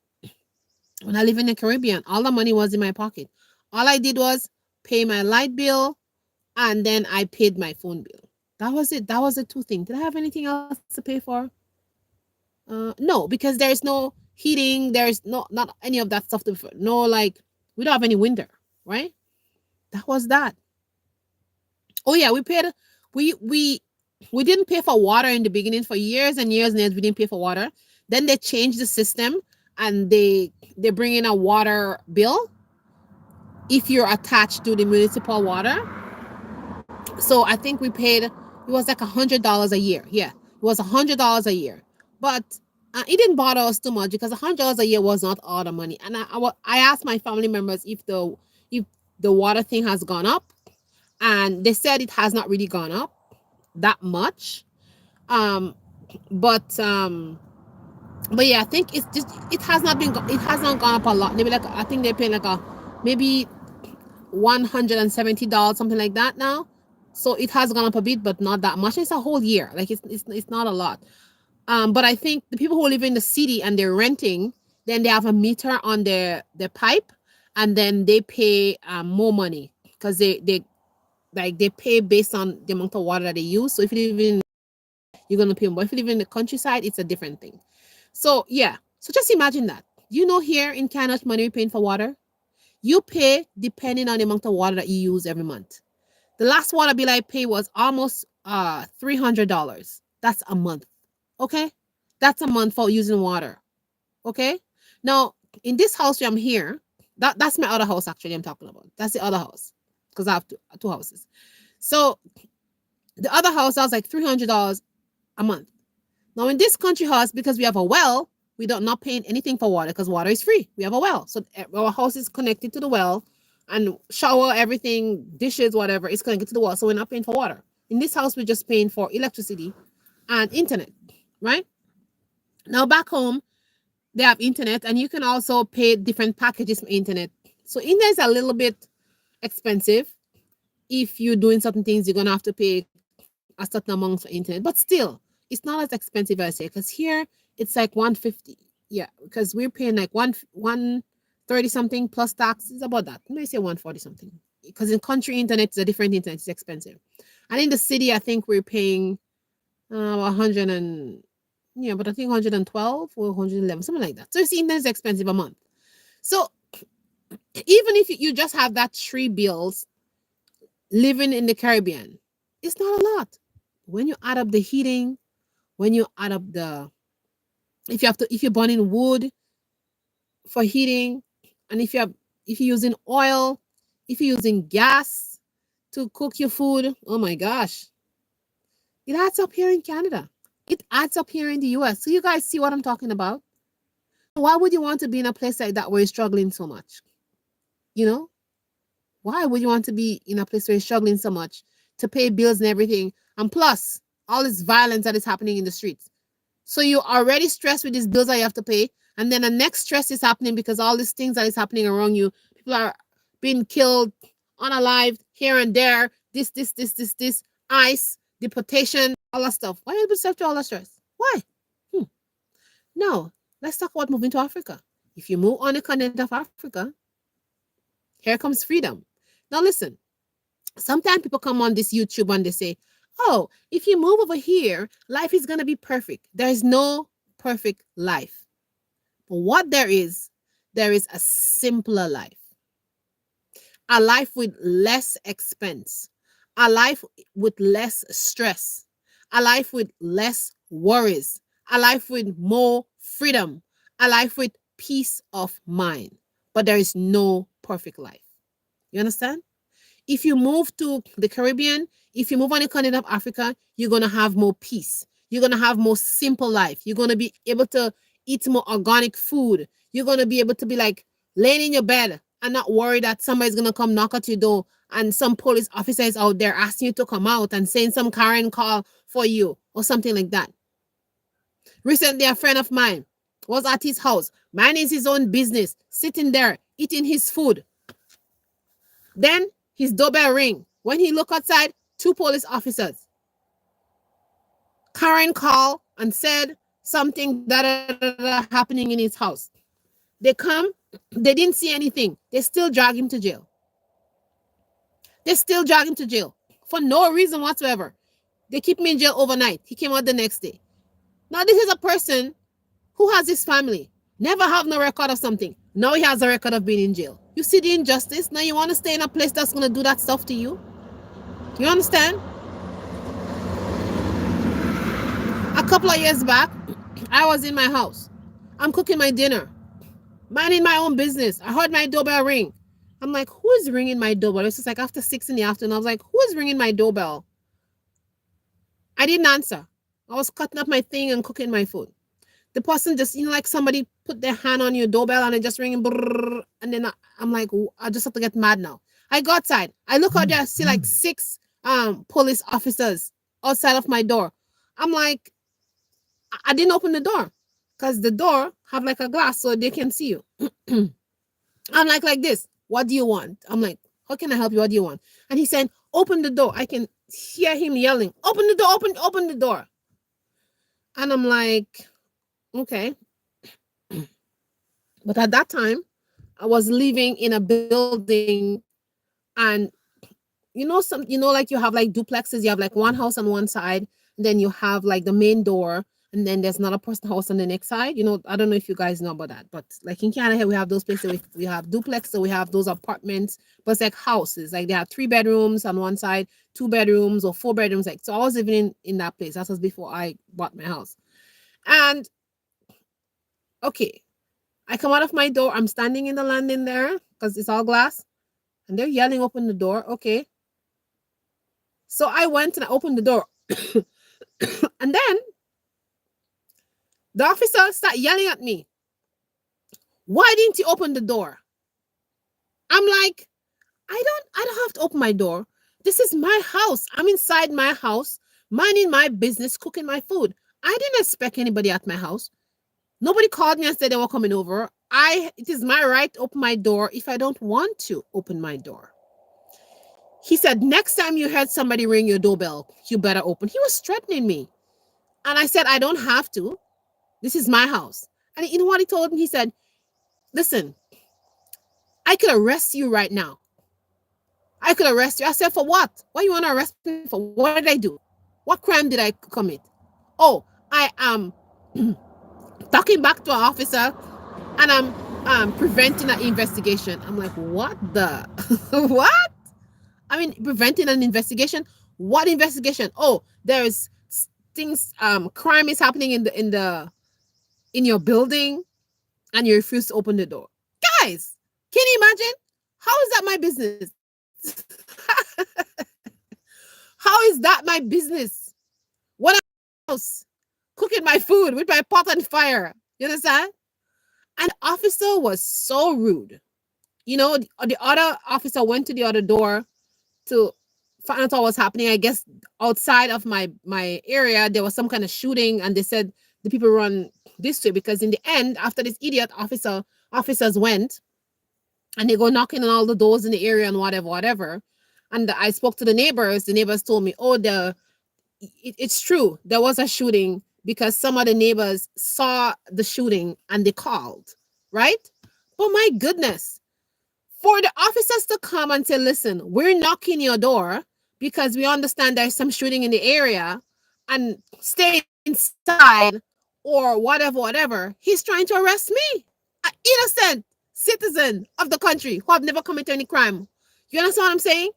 Speaker 1: When I live in the Caribbean, all the money was in my pocket. All I did was pay my light bill, and then I paid my phone bill. That was it. That was the two things. Did I have anything else to pay for? No, because there's no heating. There's not any of that stuff. No, like we don't have any winter, right? That was that. Oh yeah, we didn't pay for water in the beginning for years and years and years. We didn't pay for water. Then they changed the system, and they bring in a water bill if you're attached to the municipal water. So I think we paid, it was like $100 a year. Yeah, it was $100 a year. But it didn't bother us too much because $100 a year was not all the money. And I asked my family members if the water thing has gone up, and they said it has not really gone up that much. But yeah, I think it has not gone up a lot. Maybe like, I think they're paying like maybe $170, something like that now. So it has gone up a bit, but not that much. It's a whole year. Like it's not a lot. But I think the people who live in the city and they're renting, then they have a meter on their pipe, and then they pay more money because they pay based on the amount of water that they use. So if you live in, you're gonna pay more. If you live in the countryside, it's a different thing. So yeah. So just imagine that. Here in Canada, how much money we're paying for water? You pay depending on the amount of water that you use every month. The last water bill I paid was almost $300. That's a month. Okay? That's a month for using water. Okay? Now, in this house where I'm here, that's my other house actually I'm talking about. That's the other house. Because I have two houses. So the other house, I was like $300 a month. Now in this country house, because we have a well, we don't not paying anything for water because water is free. We have a well. So our house is connected to the well, and shower, everything, dishes, whatever, is connected to the well. So we're not paying for water. In this house, we're just paying for electricity and internet, right? Now back home, they have internet, and you can also pay different packages for internet. So internet is a little bit expensive. If you're doing certain things, you're going to have to pay a certain amount for internet. But still, it's not as expensive as here, because here it's like $150. Yeah, because we're paying like 130 something plus tax. It's about that. Let me say 140 something. Because in country internet, it's a different internet. It's expensive. And in the city, I think we're paying 100 and, yeah, but I think 112 or 111, something like that. So you see, internet is expensive a month. So even if you just have that 3 bills living in the Caribbean, it's not a lot. When you add up the heating, when you add up the if you're burning wood for heating, and if you're using oil, if you're using gas to cook your food, oh my gosh, it adds up here in Canada. It adds up here in the US. So you guys see what I'm talking about? Why would you want to be in a place like that where you're struggling so much? You know? Why would you want to be in a place where you're struggling so much to pay bills and everything? And plus, all this violence that is happening in the streets. So you're already stressed with these bills that you have to pay. And then the next stress is happening because all these things that is happening around you. People are being killed, unalived, here and there. This, ICE, deportation, all that stuff. Why are you yourself to all that stress? Why? Hmm. No. Let's talk about moving to Africa. If you move on the continent of Africa, here comes freedom. Now listen, sometimes people come on this YouTube and they say, oh, if you move over here, life is going to be perfect. There is no perfect life. But what there is a simpler life, a life with less expense, a life with less stress, a life with less worries, a life with more freedom, a life with peace of mind. But there is no perfect life. You understand? If you move to the Caribbean, if you move on the continent of Africa, you're going to have more peace. You're going to have more simple life. You're going to be able to eat more organic food. You're going to be able to be like laying in your bed and not worry that somebody's going to come knock at your door and some police officer is out there asking you to come out and saying some Karen call for you or something like that. Recently, a friend of mine was at his house, minding his own business, sitting there, eating his food. Then his doorbell ring. When he looked outside, 2 police officers. Karen called and said something that happening in his house. They come, they didn't see anything. They still drag him to jail. They still drag him to jail for no reason whatsoever. They keep him in jail overnight. He came out the next day. Now this is a person who has his family, never have no record of something. Now he has a record of being in jail. You see the injustice? Now you want to stay in a place that's going to do that stuff to you? You understand? A couple of years back, I was in my house. I'm cooking my dinner, minding my own business. I heard my doorbell ring. I'm like, who is ringing my doorbell? It's just like after 6 in the afternoon. I was like, who is ringing my doorbell? I didn't answer. I was cutting up my thing and cooking my food. The person just, like somebody put their hand on your doorbell and it just ringing. And then I'm like, I just have to get mad now. I go outside. I look out there, I see like 6 police officers outside of my door. I'm like, I didn't open the door because the door have like a glass so they can see you. I'm like this. What do you want? I'm like, how can I help you? What do you want? And he said, open the door. I can hear him yelling, open the door, open the door. And I'm like, okay. But at that time, I was living in a building and like you have like duplexes, you have like one house on one side, and then you have like the main door, and then there's another person house on the next side. I don't know if you guys know about that, but like in Canada, we have those places, we have duplex, so we have those apartments, but it's like houses, like they have 3 bedrooms on one side, 2 bedrooms or 4 bedrooms. Like, so I was living in that place. That was before I bought my house. And okay, I come out of my door. I'm standing in the landing there because it's all glass. And they're yelling, open the door. Okay. So I went and I opened the door. And then the officer started yelling at me. Why didn't you open the door? I'm like, I don't have to open my door. This is my house. I'm inside my house, minding my business, cooking my food. I didn't expect anybody at my house. Nobody called me and said they were coming over. It is my right to open my door if I don't want to open my door. He said, next time you heard somebody ring your doorbell, you better open. He was threatening me. And I said, I don't have to. This is my house. And you know what he told me? He said, listen, I could arrest you right now. I could arrest you. I said, for what? What you want to arrest me for? What did I do? What crime did I commit? Oh, I am talking back to an officer and I'm preventing an investigation. I'm like, what the? What? I mean, preventing an investigation? What investigation? Oh, there's things, crime is happening in the in your building and you refuse to open the door. Guys, can you imagine? How is that my business? How is that my business? When I'm in the house cooking my food with my pot on fire. You understand? And the officer was so rude. You know, the other officer went to the other door to find out what was happening. I guess outside of my area, there was some kind of shooting, and they said the people run this way because in the end, after this idiot officers went and they go knocking on all the doors in the area and whatever. And I spoke to the neighbors. The neighbors told me, oh, it's true. There was a shooting because some of the neighbors saw the shooting and they called, right? But my goodness, for the officers to come and say, listen, we're knocking your door because we understand there's some shooting in the area and stay inside or whatever, he's trying to arrest me, an innocent citizen of the country who have never committed any crime. You understand what I'm saying?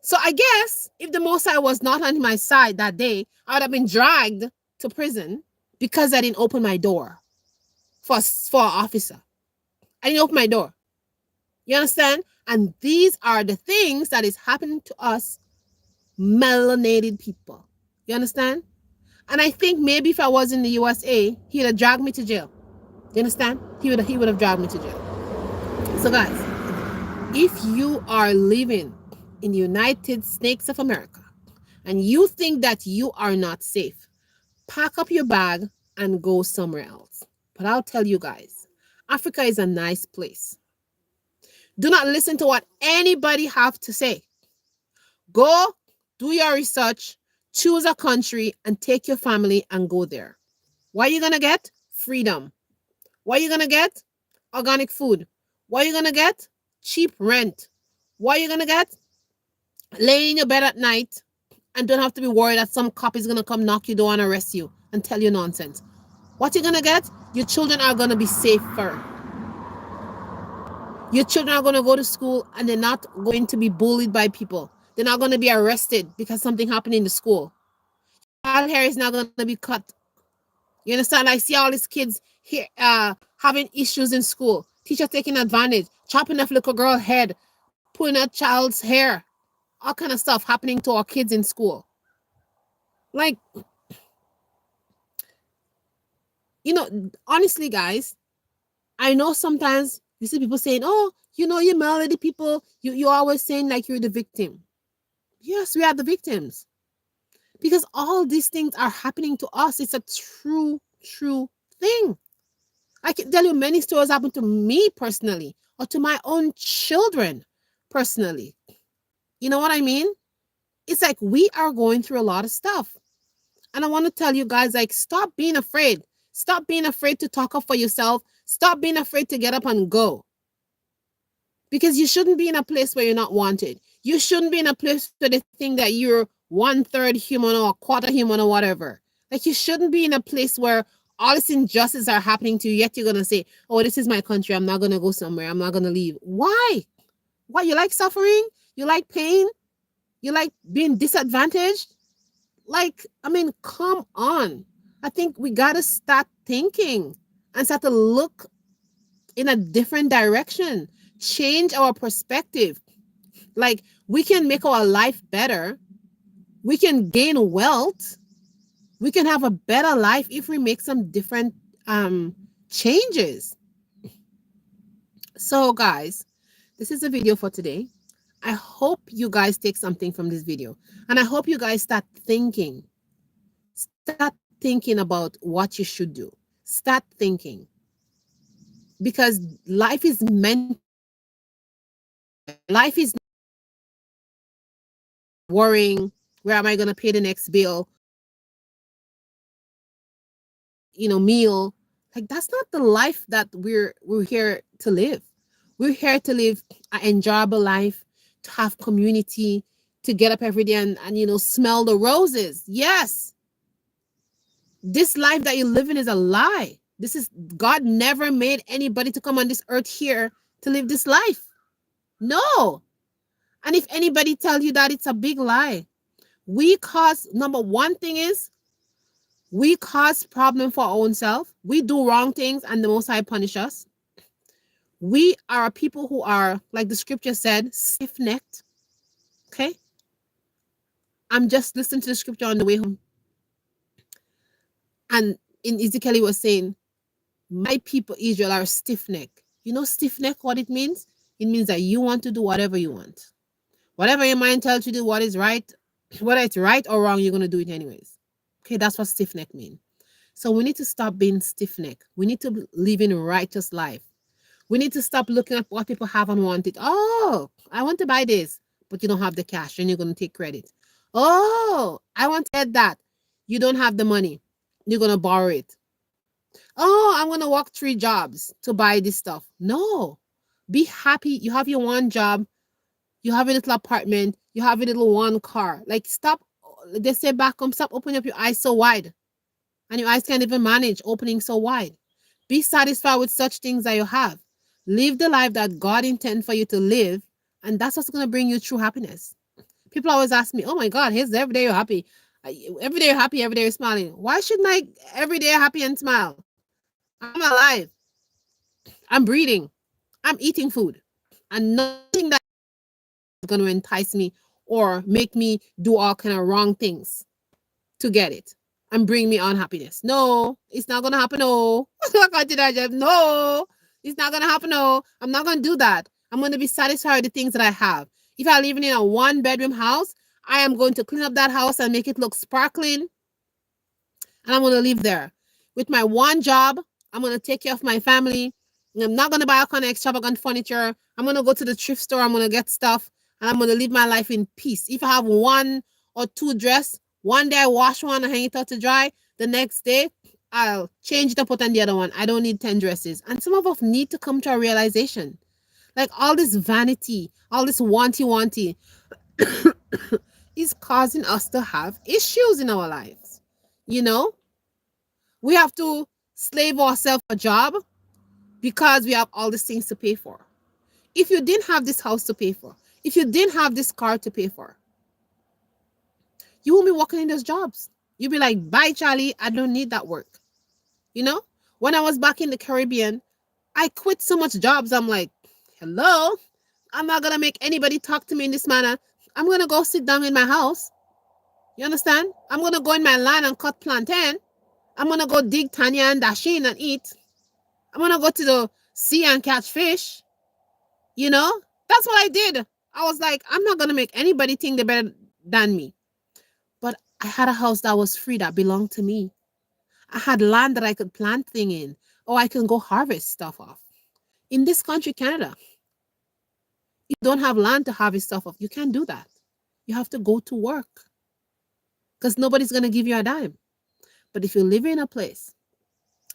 Speaker 1: So I guess if the Most High was not on my side that day, I would have been dragged to prison because I didn't open my door for an officer. I didn't open my door. You understand? And these are the things that is happening to us melanated people. You understand? And I think maybe if I was in the USA, he would have dragged me to jail. You understand? He would have dragged me to jail. So guys, if you are living in the United States of America and you think that you are not safe, pack up your bag and go somewhere else. But I'll tell you guys, Africa is a nice place. Do not listen to what anybody have to say. Go do your research, choose a country and take your family and go there. What are you going to get? Freedom. What are you going to get? Organic food. What are you going to get? Cheap rent. What are you going to get? Lay in your bed at night and don't have to be worried that some cop is going to come knock your door and arrest you and tell you nonsense. What you're going to get? Your children are going to be safer. Your children are going to go to school and they're not going to be bullied by people. They're not going to be arrested because something happened in the school. Your hair is not going to be cut. You understand? I see all these kids here having issues in school. Teacher taking advantage, chopping off little girl's head, pulling out child's hair. All kind of stuff happening to our kids in school. Like, you know, honestly, guys, I know sometimes you see people saying, oh, you know, you melody people, you're always saying like you're the victim. Yes, we are the victims. Because all these things are happening to us. It's a true thing. I can tell you many stories happened to me personally or to my own children personally. You know what I mean? It's like we are going through a lot of stuff. And I want to tell you guys, like, stop being afraid. Stop being afraid to talk up for yourself. Stop being afraid to get up and go. Because you shouldn't be in a place where you're not wanted. You shouldn't be in a place where they think that you're 1/3 human or a quarter human or whatever. Like, you shouldn't be in a place where all these injustices are happening to you, yet you're going to say, oh, this is my country. I'm not going to go somewhere. I'm not going to leave. Why? Why? You like suffering? You like pain? You like being disadvantaged? Like, I mean, come on. I think we got to start thinking and start to look in a different direction. Change our perspective. Like, we can make our life better. We can gain wealth. We can have a better life if we make some different changes. So, guys, this is the video for today. I hope you guys take something from this video. And I hope you guys start thinking. Start thinking about what you should do. Start thinking. Because life is meant. Life is worrying. Where am I going to pay the next bill? You know, meal. Like, that's not the life that we're here to live. We're here to live an enjoyable life, to have community, to get up every day and you know, smell the roses. Yes. This life that you're living is a lie. This is, God never made anybody to come on this earth here to live this life. No. And if anybody tells you that, it's a big lie. We cause, number one thing is, We cause problem for our own self. We do wrong things and the Most High punish us. We are people who are, like the scripture said, stiff-necked. Okay? I'm just listening to the scripture on the way home. And in Ezekiel, he was saying, my people Israel are stiff-necked. You know stiff-necked what it means? It means that you want to do whatever you want. Whatever your mind tells you to do, what is right, whether it's right or wrong, you're going to do it anyways. Okay, that's what stiff-necked means. So we need to stop being stiff-necked. We need to live in a righteous life. We need to stop looking at what people have and want it. Oh, I want to buy this, but you don't have the cash and you're going to take credit. Oh, I want to get that. You don't have the money. You're going to borrow it. Oh, I'm going to work 3 jobs to buy this stuff. No, be happy. You have your one job. You have a little apartment. You have a little one car. Like, stop. They say back home, stop opening up your eyes so wide. And your eyes can't even manage opening so wide. Be satisfied with such things that you have. Live the life that God intends for you to live. And that's what's going to bring you true happiness. People always ask me, oh my God, here's every day you're happy. Every day you're happy, every day you're smiling. Why shouldn't I every day happy and smile? I'm alive. I'm breathing. I'm eating food. And nothing that is going to entice me or make me do all kind of wrong things to get it and bring me unhappiness. No, it's not going to happen. No. No, it's not going to happen. No, I'm not going to do that. I'm going to be satisfied with the things that I have. If I live in a 1-bedroom house, I am going to clean up that house and make it look sparkling. And I'm going to live there. With my one job, I'm going to take care of my family. I'm not going to buy all kind of extravagant furniture. I'm going to go to the thrift store. I'm going to get stuff. And I'm going to live my life in peace. If I have 1 or 2 dress, one day I wash one and hang it out to dry. The next day, I'll change it and put on the other one. I don't need 10 dresses. And some of us need to come to a realization. Like all this vanity, all this wanty is causing us to have issues in our lives. You know, we have to slave ourselves a job because we have all these things to pay for. If you didn't have this house to pay for, if you didn't have this car to pay for, you won't be working in those jobs. You'll be like, bye, Charlie, I don't need that work. You know, when I was back in the Caribbean, I quit so much jobs. I'm like, hello, I'm not going to make anybody talk to me in this manner. I'm going to go sit down in my house. You understand? I'm going to go in my land and cut plantain. I'm going to go dig Tanya and Dashin and eat. I'm going to go to the sea and catch fish. You know, that's what I did. I was like, I'm not going to make anybody think they're better than me. But I had a house that was free, that belonged to me. I had land that I could plant things in, or I can go harvest stuff off. In this country, Canada, you don't have land to harvest stuff off. You can't do that. You have to go to work because nobody's going to give you a dime. But if you live in a place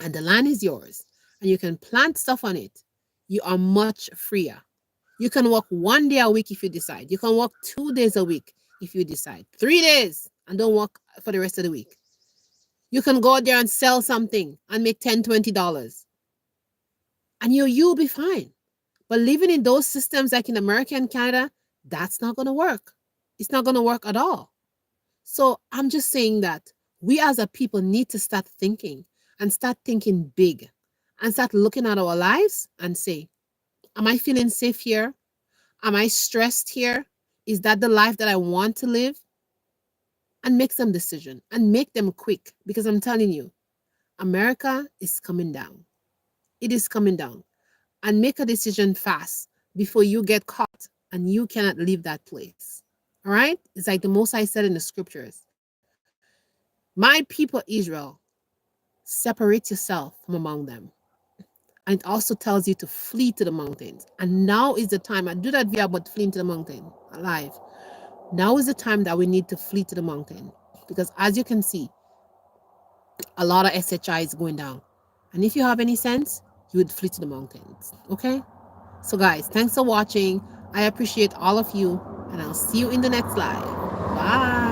Speaker 1: and the land is yours and you can plant stuff on it, you are much freer. You can work 1 day a week if you decide. You can work 2 days a week if you decide. 3 days and don't work for the rest of the week. You can go out there and sell something and make $10, $20. And you'll be fine. But living in those systems like in America and Canada, that's not going to work. It's not going to work at all. So I'm just saying that we as a people need to start thinking big and start looking at our lives and say, am I feeling safe here? Am I stressed here? Is that the life that I want to live? And make some decision and make them quick, because I'm telling you, America is coming down. It is coming down. And make a decision fast before you get caught and you cannot leave that place. All right? It's like the Most High said in the scriptures, my people Israel, separate yourself from among them. And it also tells you to flee to the mountains. And now is the time. I do that via about fleeing to the mountain alive. Now is the time that we need to flee to the mountain. Because as you can see, a lot of SHI is going down. And if you have any sense, you would flee to the mountains. Okay? So guys, thanks for watching. I appreciate all of you. And I'll see you in the next live. Bye.